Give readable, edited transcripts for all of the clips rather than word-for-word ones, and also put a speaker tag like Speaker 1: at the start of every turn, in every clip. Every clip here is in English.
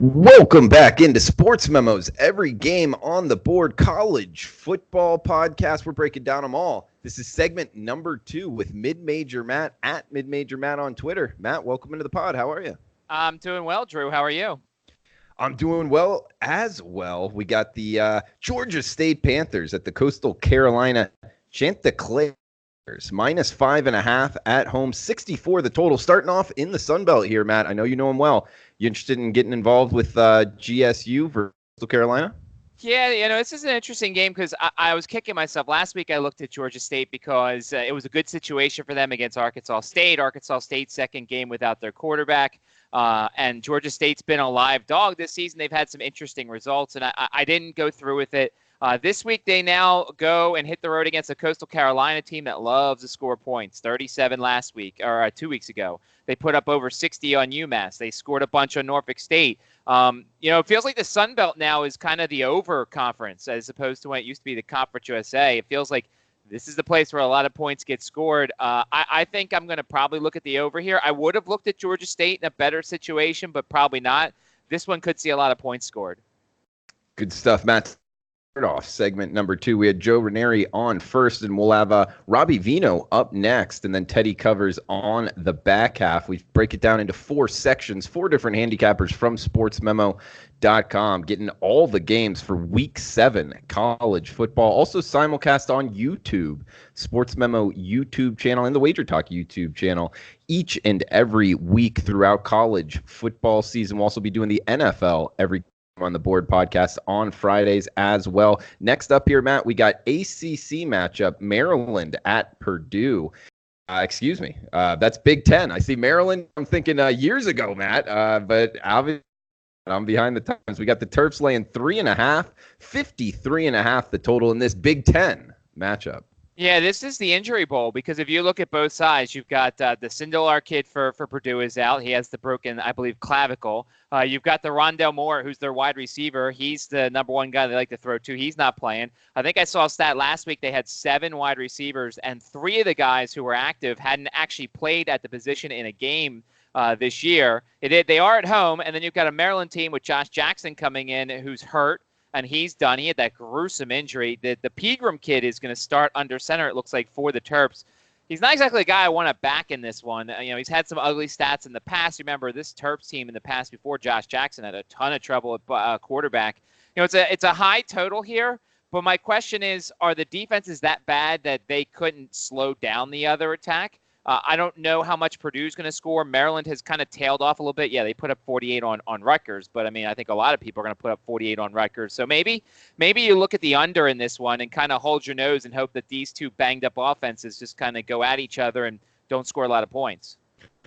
Speaker 1: Welcome back into Sports Memos, every game on the board college football podcast. We're breaking down them all. This is segment number 2 with Mid-Major Matt at Mid-Major Matt on Twitter. Matt, welcome into the pod. How are you?
Speaker 2: I'm doing well, Drew. How are you?
Speaker 1: I'm doing well as well. We got the Georgia State Panthers at the Coastal Carolina Chanticleers, minus 5.5 at home, 64 the total. Starting off in the Sun Belt here, Matt. I know you know him well. You interested in getting involved with GSU for Coastal Carolina?
Speaker 2: Yeah, this is an interesting game because I was kicking myself. Last week I looked at Georgia State because it was a good situation for them against Arkansas State. Arkansas State's second game without their quarterback. And Georgia State's been a live dog this season. They've had some interesting results, and I didn't go through with it. This week they now go and hit the road against a Coastal Carolina team that loves to score points. 37 last week, or 2 weeks ago. They put up over 60 on UMass. They scored a bunch on Norfolk State. It feels like the Sun Belt now is kind of the over conference as opposed to when it used to be the Conference USA. It feels like this is the place where a lot of points get scored. I think I'm going to probably look at the over here. I would have looked at Georgia State in a better situation, but probably not. This one could see a lot of points scored.
Speaker 1: Good stuff, Matt. Off segment number 2, we had Joe Ranieri on first, and we'll have Robbie Vino up next, and then Teddy Covers on the back half. We break it down into 4 sections, 4 different handicappers from sportsmemo.com, getting all the games for week 7 college football. Also simulcast on YouTube, Sports Memo YouTube channel and the Wager Talk YouTube channel each and every week throughout college football season. We'll also be doing the NFL every on the board podcast on Fridays as well. Next up here, Matt, we got ACC matchup, Maryland at Purdue. That's Big Ten. I see Maryland, I'm thinking years ago, Matt, but obviously I'm behind the times. We got the Terps laying 3.5, 53.5 the total in this Big Ten matchup.
Speaker 2: Yeah, this is the injury bowl because if you look at both sides, you've got the Sindelar kid for Purdue is out. He has the broken, I believe, clavicle. You've got the Rondell Moore, who's their wide receiver. He's the number one guy they like to throw to. He's not playing. I think I saw a stat last week. They had 7 wide receivers, and 3 of the guys who were active hadn't actually played at the position in a game this year. They are at home, and then you've got a Maryland team with Josh Jackson coming in who's hurt. And he's done. He had that gruesome injury. The Pegram kid is going to start under center, it looks like, for the Terps. He's not exactly a guy I want to back in this one. He's had some ugly stats in the past. Remember, this Terps team in the past before Josh Jackson had a ton of trouble at quarterback. It's a high total here, but my question is, are the defenses that bad that they couldn't slow down the other attack? I don't know how much Purdue's going to score. Maryland has kind of tailed off a little bit. Yeah, they put up 48 on Rutgers, but I think a lot of people are going to put up 48 on Rutgers. So maybe you look at the under in this one and kind of hold your nose and hope that these two banged up offenses just kind of go at each other and don't score a lot of points.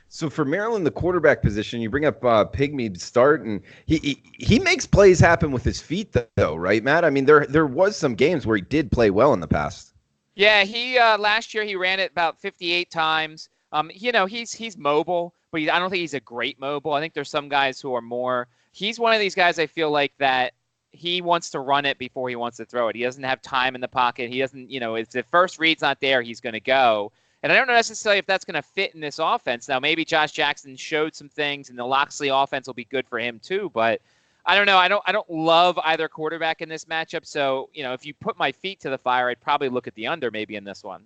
Speaker 1: So for Maryland, the quarterback position, you bring up Pygmy to start, and he makes plays happen with his feet, though, right, Matt? There was some games where he did play well in the past.
Speaker 2: Yeah, he last year he ran it about 58 times. He's mobile, but I don't think he's a great mobile. I think there's some guys who are more. He's one of these guys I feel like that he wants to run it before he wants to throw it. He doesn't have time in the pocket. He doesn't, if the first read's not there, he's going to go. And I don't know necessarily if that's going to fit in this offense. Now, maybe Josh Jackson showed some things, and the Loxley offense will be good for him too, but I don't know. I don't love either quarterback in this matchup. So, if you put my feet to the fire, I'd probably look at the under maybe in this one.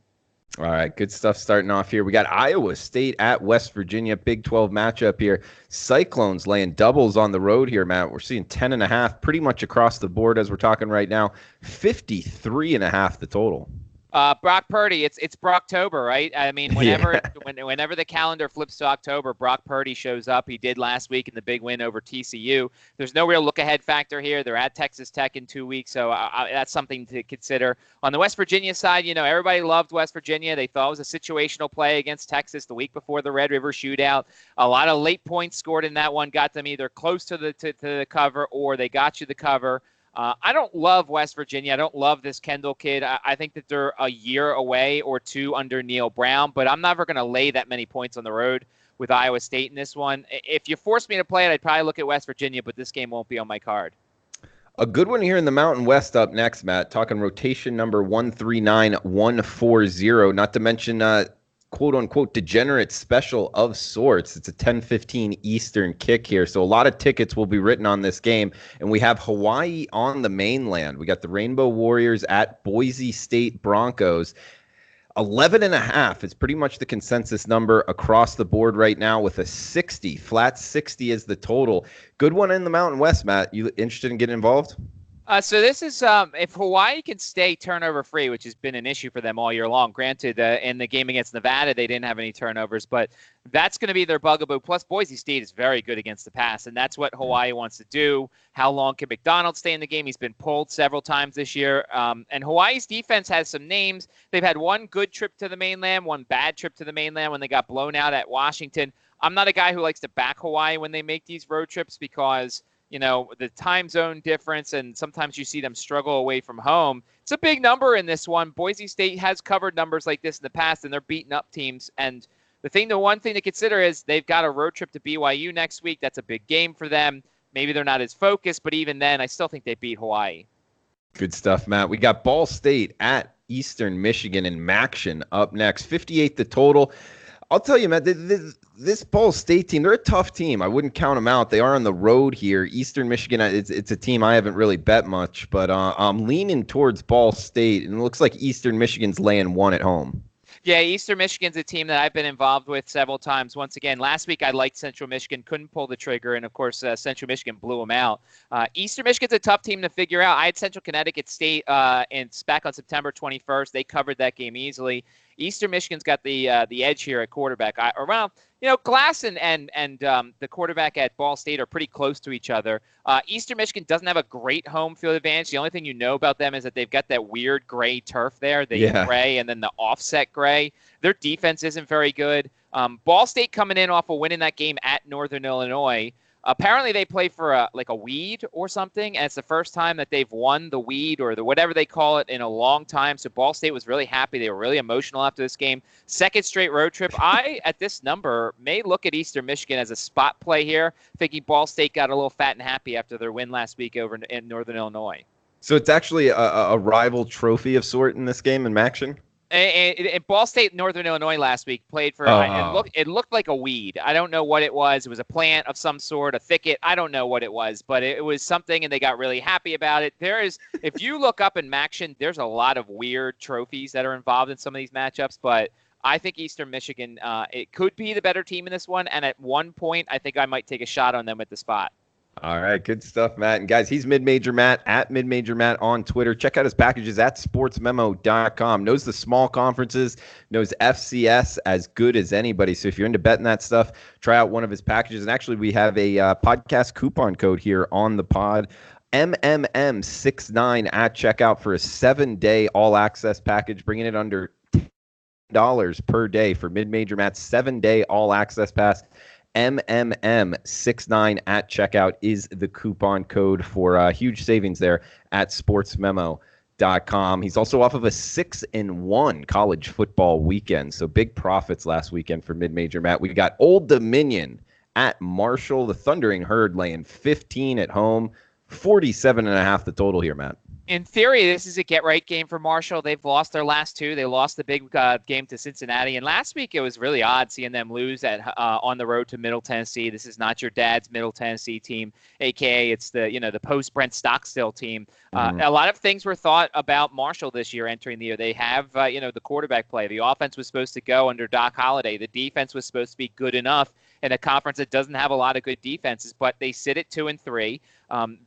Speaker 1: All right, good stuff starting off here. We got Iowa State at West Virginia, Big 12 matchup here. Cyclones laying doubles on the road here, Matt. We're seeing 10.5 pretty much across the board as we're talking right now. 53.5 the total.
Speaker 2: Brock Purdy, it's Brocktober, right? Whenever the calendar flips to October, Brock Purdy shows up. He did last week in the big win over TCU. There's no real look-ahead factor here. They're at Texas Tech in 2 weeks, so that's something to consider. On the West Virginia side, everybody loved West Virginia. They thought it was a situational play against Texas the week before the Red River Shootout. A lot of late points scored in that one, got them either close to the cover or they got you the cover. I don't love West Virginia. I don't love this Kendall kid. I think that they're a year away or 2 under Neil Brown, but I'm never going to lay that many points on the road with Iowa State in this one. If you force me to play it, I'd probably look at West Virginia, but this game won't be on my card.
Speaker 1: A good one here in the Mountain West up next, Matt. Talking rotation number 139140. Not to mention quote unquote degenerate special of sorts. It's a 10:15 Eastern kick here. So a lot of tickets will be written on this game. And we have Hawaii on the mainland. We got the Rainbow Warriors at Boise State Broncos. 11.5 is pretty much the consensus number across the board right now, with a 60, flat 60 is the total. Good one in the Mountain West, Matt. You interested in getting involved?
Speaker 2: So this is if Hawaii can stay turnover free, which has been an issue for them all year long. Granted, in the game against Nevada, they didn't have any turnovers, but that's going to be their bugaboo. Plus, Boise State is very good against the pass, and that's what Hawaii wants to do. How long can McDonald stay in the game? He's been pulled several times this year. And Hawaii's defense has some names. They've had one good trip to the mainland, one bad trip to the mainland when they got blown out at Washington. I'm not a guy who likes to back Hawaii when they make these road trips because the time zone difference, and sometimes you see them struggle away from home. It's a big number in this one. Boise State has covered numbers like this in the past, and they're beating up teams. And the one thing to consider is they've got a road trip to BYU next week. That's a big game for them. Maybe they're not as focused, but even then, I still think they beat Hawaii.
Speaker 1: Good stuff, Matt. We got Ball State at Eastern Michigan and Maction up next. 58 the total. I'll tell you, Matt, this Ball State team, they're a tough team. I wouldn't count them out. They are on the road here. Eastern Michigan, it's a team I haven't really bet much, but I'm leaning towards Ball State, and it looks like Eastern Michigan's laying one at home.
Speaker 2: Yeah, Eastern Michigan's a team that I've been involved with several times. Once again, last week I liked Central Michigan, couldn't pull the trigger, and of course Central Michigan blew them out. Eastern Michigan's a tough team to figure out. I had Central Connecticut State back on September 21st. They covered that game easily. Eastern Michigan's got the edge here at quarterback. Glass and the quarterback at Ball State are pretty close to each other. Eastern Michigan doesn't have a great home field advantage. The only thing you know about them is that they've got that weird gray turf there, gray and then the offset gray. Their defense isn't very good. Ball State coming in off of winning that game at Northern Illinois. Apparently they play for a weed or something, and it's the first time that they've won the weed or the whatever they call it in a long time. So Ball State was really happy. They were really emotional after this game. Second straight road trip. I, at this number, may look at Eastern Michigan as a spot play here, thinking Ball State got a little fat and happy after their win last week over in Northern Illinois.
Speaker 1: So it's actually a rival trophy of sort in this game in Maction?
Speaker 2: And Ball State, Northern Illinois last week played for. It looked like a weed. I don't know what it was. It was a plant of some sort, a thicket. I don't know what it was, but it was something, and they got really happy about it. If you look up in Maction, there's a lot of weird trophies that are involved in some of these matchups. But I think Eastern Michigan, it could be the better team in this one. And at one point, I think I might take a shot on them at the spot.
Speaker 1: All right, good stuff, Matt. And guys, he's Mid-Major Matt at Mid-Major Matt on Twitter. Check out his packages at sportsmemo.com. Knows the small conferences, knows FCS as good as anybody. So if you're into betting that stuff, try out one of his packages. And actually, we have a podcast coupon code here on the pod. MMM69 at checkout for a 7-day all-access package, bringing it under $10 per day for Mid-Major Matt's 7-day all-access pass. MMM69 at checkout is the coupon code for huge savings there at sportsmemo.com. He's also off of a 6-1 college football weekend, so big profits last weekend for Mid-Major Matt. We got Old Dominion at Marshall. The Thundering Herd laying 15 at home, 47.5 the total here, Matt.
Speaker 2: In theory, this is a get-right game for Marshall. They've lost their last two. They lost the big game to Cincinnati. And last week, it was really odd seeing them lose on the road to Middle Tennessee. This is not your dad's Middle Tennessee team, a.k.a. it's the post-Brent Stockstill team. A lot of things were thought about Marshall this year entering the year. They have, the quarterback play. The offense was supposed to go under Doc Holliday. The defense was supposed to be good enough in a conference that doesn't have a lot of good defenses, but they sit at 2-3.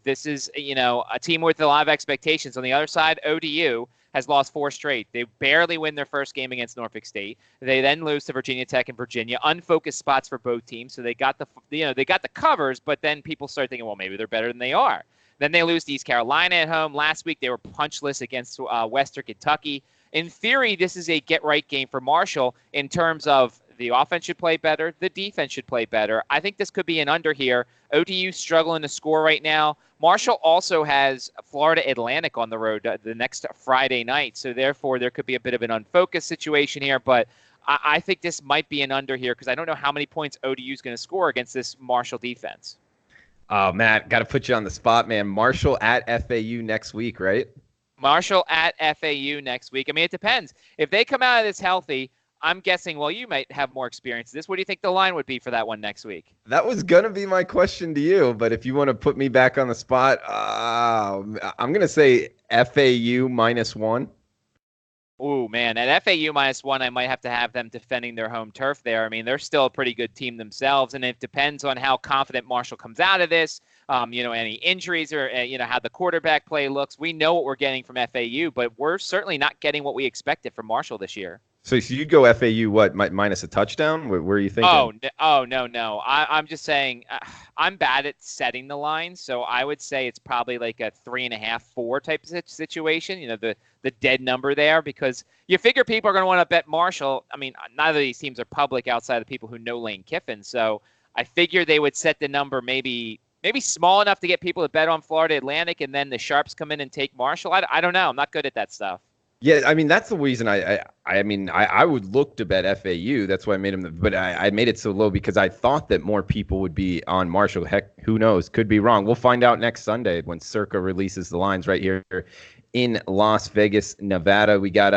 Speaker 2: This is, a team with a lot of expectations. On the other side, ODU has lost 4 straight. They barely win their first game against Norfolk State. They then lose to Virginia Tech and Virginia. Unfocused spots for both teams. So they got the covers, but then people start thinking, well, maybe they're better than they are. Then they lose to East Carolina at home. Last week they were punchless against Western Kentucky. In theory, this is a get-right game for Marshall in terms of the offense should play better. The defense should play better. I think this could be an under here. ODU struggling to score right now. Marshall also has Florida Atlantic on the road the next Friday night. So, therefore, there could be a bit of an unfocused situation here. But I think this might be an under here because I don't know how many points ODU is going to score against this Marshall defense.
Speaker 1: Oh, Matt, got to put you on the spot, man. Marshall at FAU next week, right?
Speaker 2: Marshall at FAU next week. I mean, it depends. If they come out of this healthy, I'm guessing, well, you might have more experience in this. What do you think the line would be for that one next week?
Speaker 1: That was gonna be my question to you, but if you want to put me back on the spot, I'm gonna say FAU -1.
Speaker 2: Ooh, man, at FAU -1, I might have to have them defending their home turf there. I mean, they're still a pretty good team themselves, and it depends on how confident Marshall comes out of this. Any injuries or, how the quarterback play looks. We know what we're getting from FAU, but we're certainly not getting what we expected from Marshall this year.
Speaker 1: So you'd go FAU what minus a touchdown? Where are you thinking?
Speaker 2: No. I'm just saying I'm bad at setting the line, so I would say it's probably like a 3.5, 4 type of situation. The dead number there, because you figure people are going to want to bet Marshall. I mean, neither of these teams are public outside of people who know Lane Kiffin, so I figure they would set the number maybe small enough to get people to bet on Florida Atlantic, and then the sharps come in and take Marshall. I don't know. I'm not good at that stuff.
Speaker 1: Yeah, I mean that's the reason I would look to bet FAU. That's why I made them, but I made it so low because I thought that more people would be on Marshall. Heck, who knows? Could be wrong. We'll find out next Sunday when Circa releases the lines right here in Las Vegas, Nevada. We got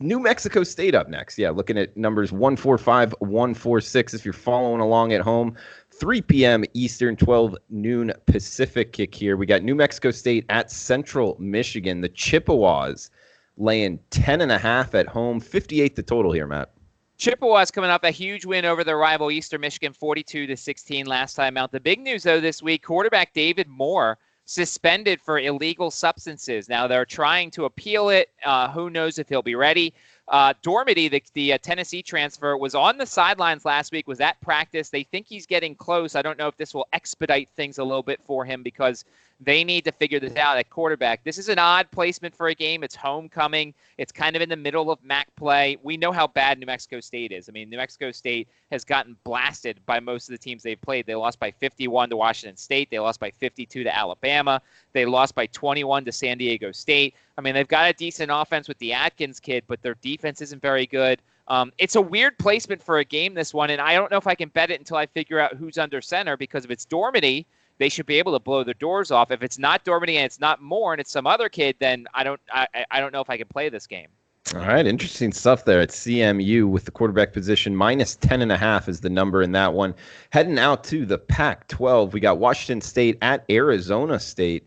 Speaker 1: New Mexico State up next. Yeah, looking at numbers 145, 146. If you're following along at home, 3 p.m. Eastern, 12 noon Pacific kick here. We got New Mexico State at Central Michigan. The Chippewas laying 10.5 at home, 58 the total here, Matt.
Speaker 2: Chippewas coming off a huge win over their rival Eastern Michigan, 42-16 last time out. The big news, though, this week, quarterback David Moore suspended for illegal substances. Now, they're trying to appeal it. Who knows if he'll be ready. Dormady, the Tennessee transfer, was on the sidelines last week, was at practice. They think he's getting close. I don't know if this will expedite things a little bit for him because they need to figure this out at quarterback. This is an odd placement for a game. It's homecoming. It's kind of in the middle of MAC play. We know how bad New Mexico State is. I mean, New Mexico State has gotten blasted by most of the teams they've played. They lost by 51 to Washington State. They lost by 52 to Alabama. They lost by 21 to San Diego State. I mean, they've got a decent offense with the Atkins kid, but their defense isn't very good. It's a weird placement for a game, this one, and I don't know if I can bet it until I figure out who's under center, because if it's Dormady, they should be able to blow their doors off. If it's not Dormady and it's not Moore and it's some other kid, then I don't know if I can play this game.
Speaker 1: All right, interesting stuff there at CMU with the quarterback position. Minus 10.5 is the number in that one. Heading out to the Pac-12, we got Washington State at Arizona State.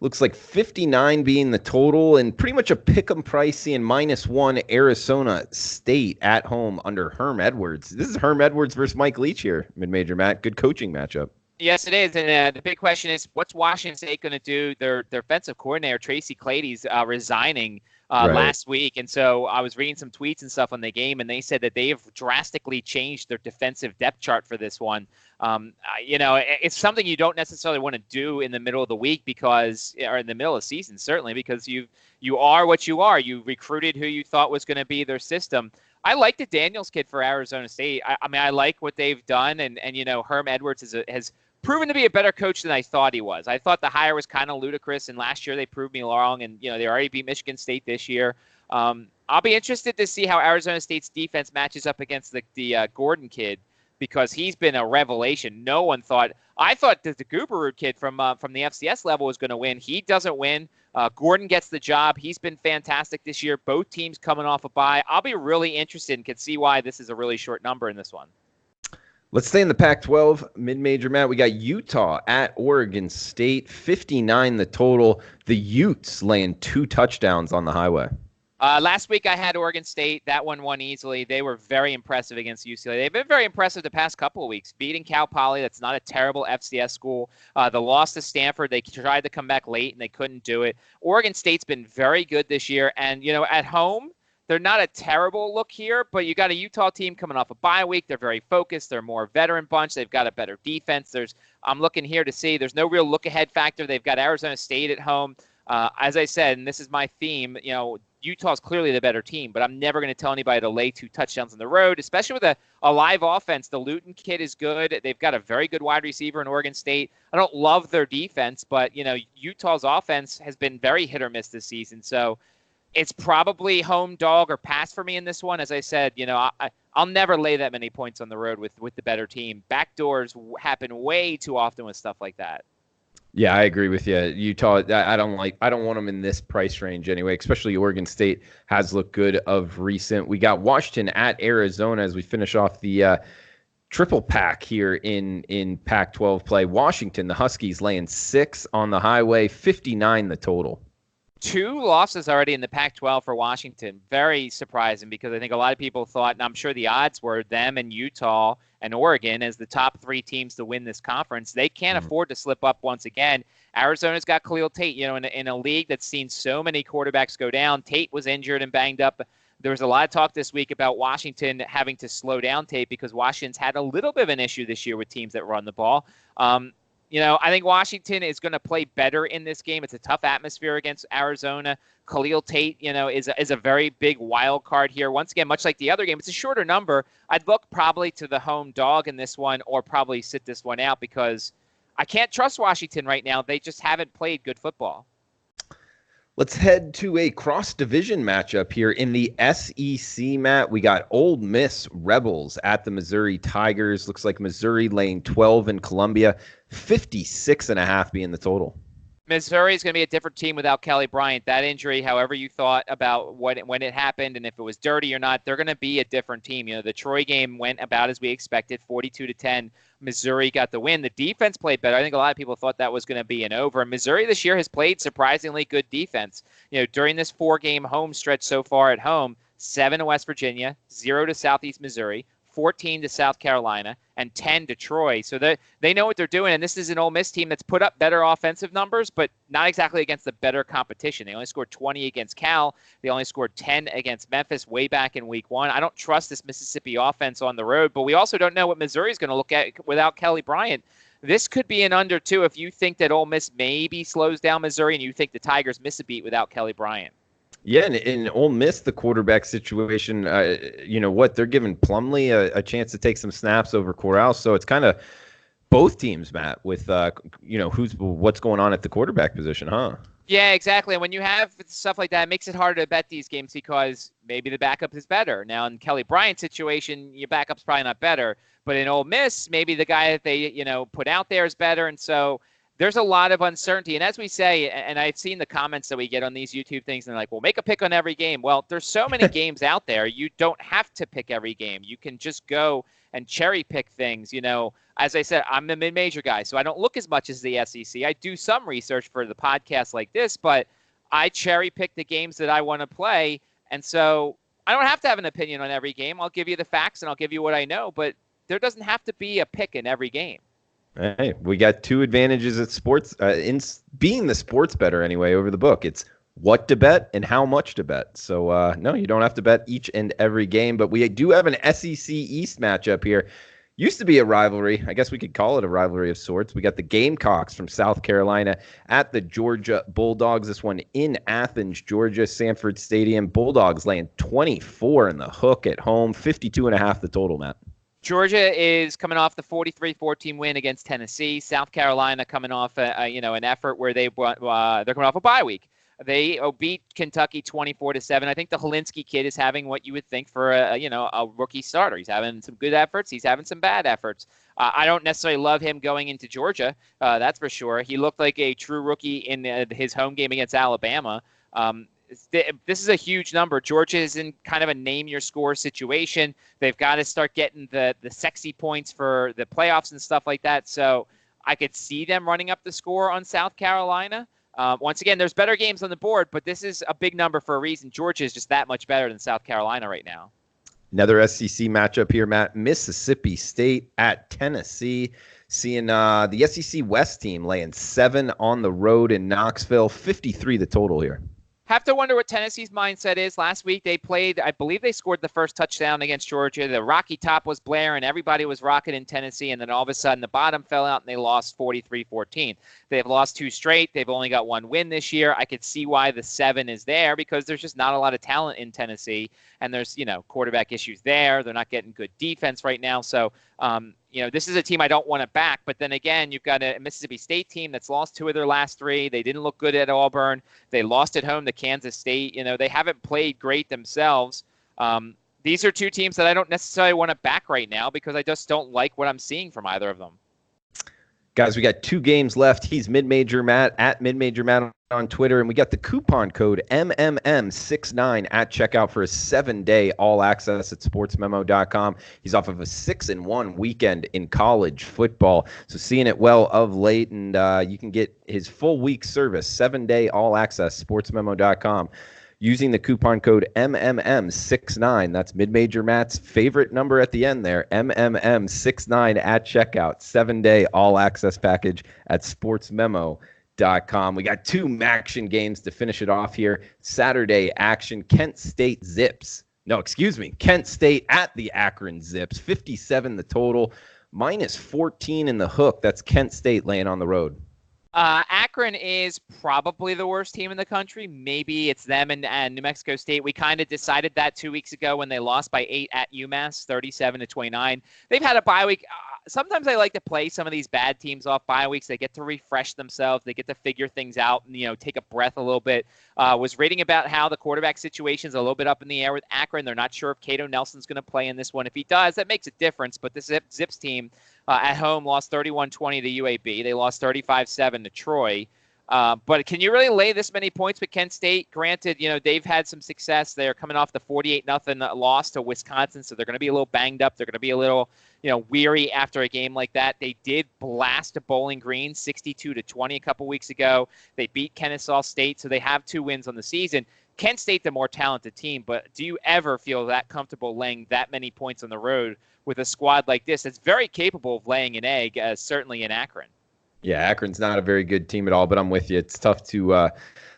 Speaker 1: Looks like 59 being the total, and pretty much a pick'em price seeing -1 Arizona State at home under Herm Edwards. This is Herm Edwards versus Mike Leach here, mid-major, Matt. Good coaching matchup.
Speaker 2: Yes, it is. And the big question is, what's Washington State going to do? Their offensive coordinator, Tracy Clady's resigning last week. And so I was reading some tweets and stuff on the game, and they said that they have drastically changed their defensive depth chart for this one. It's something you don't necessarily want to do in the middle of the week or in the middle of the season, certainly, because you are what you are. You recruited who you thought was going to be their system. I like the Daniels kid for Arizona State. I like what they've done, and Herm Edwards has proven to be a better coach than I thought he was. I thought the hire was kind of ludicrous, and last year they proved me wrong, and they already beat Michigan State this year. I'll be interested to see how Arizona State's defense matches up against the Gordon kid, because he's been a revelation. I thought that the Guberud kid from the FCS level was going to win. He doesn't win. Gordon gets the job. He's been fantastic this year. Both teams coming off a bye. I'll be really interested and can see why this is a really short number in this one.
Speaker 1: Let's stay in the Pac-12 mid-major, Matt. We got Utah at Oregon State, 59 the total. The Utes laying 2 touchdowns on the highway.
Speaker 2: Last week I had Oregon State. That one won easily. They were very impressive against UCLA. They've been very impressive the past couple of weeks, beating Cal Poly. That's not a terrible FCS school. The loss to Stanford, they tried to come back late and they couldn't do it. Oregon State's been very good this year. And, at home, they're not a terrible look here, but you got a Utah team coming off a bye week. They're very focused. They're a more veteran bunch. They've got a better defense. I'm looking here to see. There's no real look-ahead factor. They've got Arizona State at home. As I said, and this is my theme, Utah's clearly the better team, but I'm never going to tell anybody to lay 2 touchdowns on the road, especially with a live offense. The Luton kid is good. They've got a very good wide receiver in Oregon State. I don't love their defense, but, Utah's offense has been very hit or miss this season. So it's probably home dog or pass for me in this one. As I said, I'll never lay that many points on the road with the better team. Backdoors happen way too often with stuff like that.
Speaker 1: Yeah, I agree with you. Utah, I don't want them in this price range anyway, especially Oregon State has looked good of recent. We got Washington at Arizona as we finish off the triple pack here in Pac-12 play. Washington, the Huskies laying 6 on the highway, 59 the total.
Speaker 2: Two losses already in the Pac-12 for Washington. Very surprising because I think a lot of people thought, and I'm sure the odds were them and Utah and Oregon as the top three teams to win this conference. They can't afford to slip up once again. Arizona's got Khalil Tate, in a league that's seen so many quarterbacks go down. Tate was injured and banged up. There was a lot of talk this week about Washington having to slow down Tate because Washington's had a little bit of an issue this year with teams that run the ball. I think Washington is going to play better in this game. It's a tough atmosphere against Arizona. Khalil Tate, is a very big wild card here. Once again, much like the other game, it's a shorter number. I'd look probably to the home dog in this one or probably sit this one out because I can't trust Washington right now. They just haven't played good football.
Speaker 1: Let's head to a cross-division matchup here in the SEC, Matt. We got Ole Miss Rebels at the Missouri Tigers. Looks like Missouri laying 12 in Columbia, 56.5 being the total.
Speaker 2: Missouri is going to be a different team without Kelly Bryant. That injury, however you thought about when it happened and if it was dirty or not, they're going to be a different team. The Troy game went about as we expected, 42-10. Missouri got the win. The defense played better. I think a lot of people thought that was going to be an over. Missouri this year has played surprisingly good defense. During this 4-game home stretch so far at home, 7 to West Virginia, 0 to Southeast Missouri, 14 to South Carolina, and 10 to Troy. So they know what they're doing, and this is an Ole Miss team that's put up better offensive numbers, but not exactly against the better competition. They only scored 20 against Cal. They only scored 10 against Memphis way back in week 1. I don't trust this Mississippi offense on the road, but we also don't know what Missouri is going to look at without Kelly Bryant. This could be an under, too, if you think that Ole Miss maybe slows down Missouri and you think the Tigers miss a beat without Kelly Bryant.
Speaker 1: Yeah, and in Ole Miss, the quarterback situation, they're giving Plumlee a chance to take some snaps over Corral. So it's kind of both teams, Matt, with, what's going on at the quarterback position, huh?
Speaker 2: Yeah, exactly. And when you have stuff like that, it makes it harder to bet these games because maybe the backup is better. Now, in Kelly Bryant's situation, your backup's probably not better. But in Ole Miss, maybe the guy that they, put out there is better. And so there's a lot of uncertainty. And as we say, and I've seen the comments that we get on these YouTube things, and they're like, well, make a pick on every game. Well, there's so many games out there. You don't have to pick every game. You can just go and cherry pick things. As I said, I'm a mid-major guy, so I don't look as much as the SEC. I do some research for the podcast like this, but I cherry pick the games that I want to play. And so I don't have to have an opinion on every game. I'll give you the facts and I'll give you what I know, but there doesn't have to be a pick in every game.
Speaker 1: Hey, we got 2 advantages at sports, in being the sports bettor anyway, over the book. It's what to bet and how much to bet. So, no, you don't have to bet each and every game, but we do have an SEC East matchup here. Used to be a rivalry. I guess we could call it a rivalry of sorts. We got the Gamecocks from South Carolina at the Georgia Bulldogs. This one in Athens, Georgia, Sanford Stadium. Bulldogs laying 24 in the hook at home, 52.5 the total, Matt.
Speaker 2: Georgia is coming off the 43-14 win against Tennessee. South Carolina coming off an effort where they're coming off a bye week. They beat Kentucky 24-7. I think the Helinski kid is having what you would think for a rookie starter. He's having some good efforts. He's having some bad efforts. I don't necessarily love him going into Georgia. That's for sure. He looked like a true rookie in his home game against Alabama. This is a huge number. Georgia is in kind of a name-your-score situation. They've got to start getting the sexy points for the playoffs and stuff like that. So I could see them running up the score on South Carolina. Once again, there's better games on the board, but this is a big number for a reason. Georgia is just that much better than South Carolina right now.
Speaker 1: Another SEC matchup here, Matt. Mississippi State at Tennessee. Seeing the SEC West team laying 7 on the road in Knoxville. 53 the total here.
Speaker 2: Have to wonder what Tennessee's mindset is. Last week they played, I believe they scored the first touchdown against Georgia. The Rocky Top was blaring. Everybody was rocking in Tennessee. And then all of a sudden the bottom fell out and they lost 43-14. They've lost 2 straight. They've only got 1 win this year. I could see why the 7 is there because there's just not a lot of talent in Tennessee. And there's, quarterback issues there. They're not getting good defense right now. So, this is a team I don't want to back. But then again, you've got a Mississippi State team that's lost 2 of their last 3. They didn't look good at Auburn. They lost at home to Kansas State. They haven't played great themselves. These are 2 teams that I don't necessarily want to back right now because I just don't like what I'm seeing from either of them.
Speaker 1: Guys, we got 2 games left. He's Mid-Major Matt at Mid-Major Matt on Twitter, and we got the coupon code MMM69 at checkout for a 7-day all access at sportsmemo.com. He's off of a 6-1 weekend in college football, so seeing it well of late, and you can get his full week service, 7-day all access, sportsmemo.com. Using the coupon code MMM69. That's Mid-Major Matt's favorite number at the end there, MMM69 at checkout. 7-day all-access package at sportsmemo.com. We got 2 action games to finish it off here. Saturday action, Kent State at the Akron Zips. 57 the total, minus 14 in the hook. That's Kent State laying on the road.
Speaker 2: Akron is probably the worst team in the country. Maybe it's them and New Mexico State. We kind of decided that 2 weeks ago when they lost by 8 at UMass, 37-29. They've had a bye week. Sometimes I like to play some of these bad teams off bye weeks. They get to refresh themselves. They get to figure things out and, take a breath a little bit. Was reading about how the quarterback situation is a little bit up in the air with Akron. They're not sure if Cato Nelson's going to play in this one. If he does, that makes a difference. But the Zips team at home lost 31-20 to UAB. They lost 35-7 to Troy. But can you really lay this many points with Kent State? Granted, they've had some success. They're coming off the 48-0 loss to Wisconsin, so they're going to be a little banged up. They're going to be a little, weary after a game like that. They did blast Bowling Green 62-20 a couple weeks ago. They beat Kennesaw State, so they have 2 wins on the season. Kent State, the more talented team, but do you ever feel that comfortable laying that many points on the road with a squad like this? It's very capable of laying an egg, certainly in Akron.
Speaker 1: Yeah, Akron's not a very good team at all, but I'm with you. It's tough to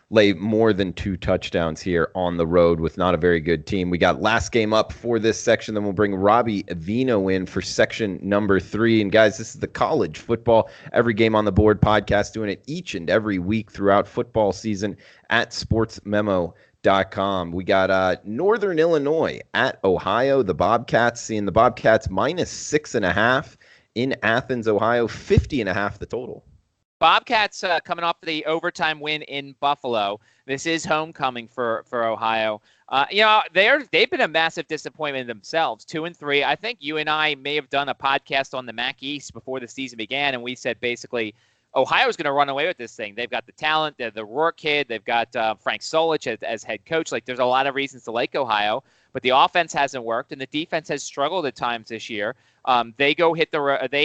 Speaker 1: lay more than 2 touchdowns here on the road with not a very good team. We got last game up for this section, then we'll bring Robbie Vino in for section number 3. And guys, this is the college football Every Game on the Board podcast, doing it each and every week throughout football season at sportsmemo.com. We got Northern Illinois at Ohio, the Bobcats, seeing the Bobcats minus 6.5 in Athens, Ohio, 50.5 the total.
Speaker 2: Bobcats coming off the overtime win in Buffalo. This is homecoming for Ohio. They've been a massive disappointment themselves, 2-3. I think you and I may have done a podcast on the MAC East before the season began, and we said basically Ohio's going to run away with this thing. They've got the talent, they're the Rourke kid, they've got Frank Solich as head coach. Like, there's a lot of reasons to like Ohio, but the offense hasn't worked, and the defense has struggled at times this year. They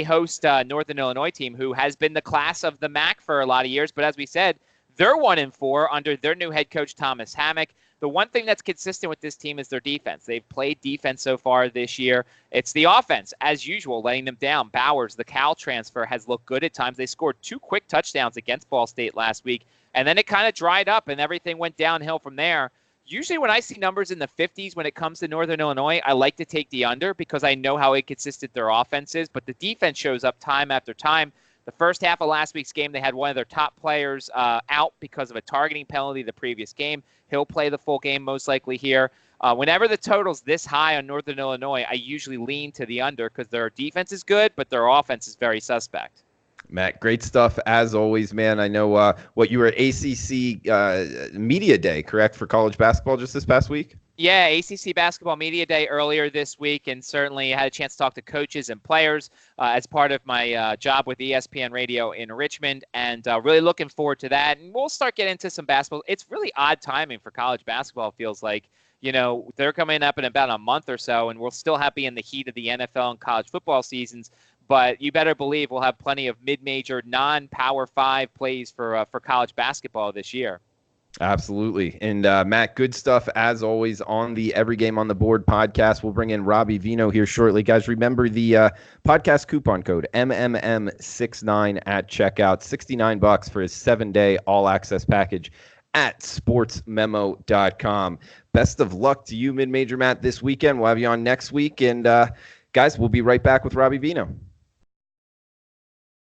Speaker 2: host Northern Illinois team, who has been the class of the MAC for a lot of years. But as we said, they're 1-4 under their new head coach, Thomas Hammock. The one thing that's consistent with this team is their defense. They've played defense so far this year. It's the offense, as usual, letting them down. Bowers, the Cal transfer, has looked good at times. They scored 2 quick touchdowns against Ball State last week, and then it kind of dried up, and everything went downhill from there. Usually when I see numbers in the 50s when it comes to Northern Illinois, I like to take the under because I know how inconsistent their offense is, but the defense shows up time after time. The first half of last week's game, they had one of their top players out because of a targeting penalty the previous game. He'll play the full game most likely here. Whenever the total's this high on Northern Illinois, I usually lean to the under because their defense is good, but their offense is very suspect.
Speaker 1: Matt, great stuff as always, man. I know you were at ACC Media Day, correct, for college basketball just this past week?
Speaker 2: Yeah, ACC Basketball Media Day earlier this week, and certainly had a chance to talk to coaches and players as part of my job with ESPN Radio in Richmond, and really looking forward to that. And we'll start getting into some basketball. It's really odd timing for college basketball, it feels like. They're coming up in about a month or so, and we'll still be in the heat of the NFL and college football seasons. But you better believe we'll have plenty of mid-major, non-Power 5 plays for college basketball this year.
Speaker 1: Absolutely. And Matt, good stuff as always on the Every Game on the Board podcast. We'll bring in Robbie Vino here shortly. Guys, remember the podcast coupon code MMM69 at checkout. $69 for his 7-day all-access package at sportsmemo.com. Best of luck to you, Mid-Major Matt, this weekend. We'll have you on next week. And guys, we'll be right back with Robbie Vino.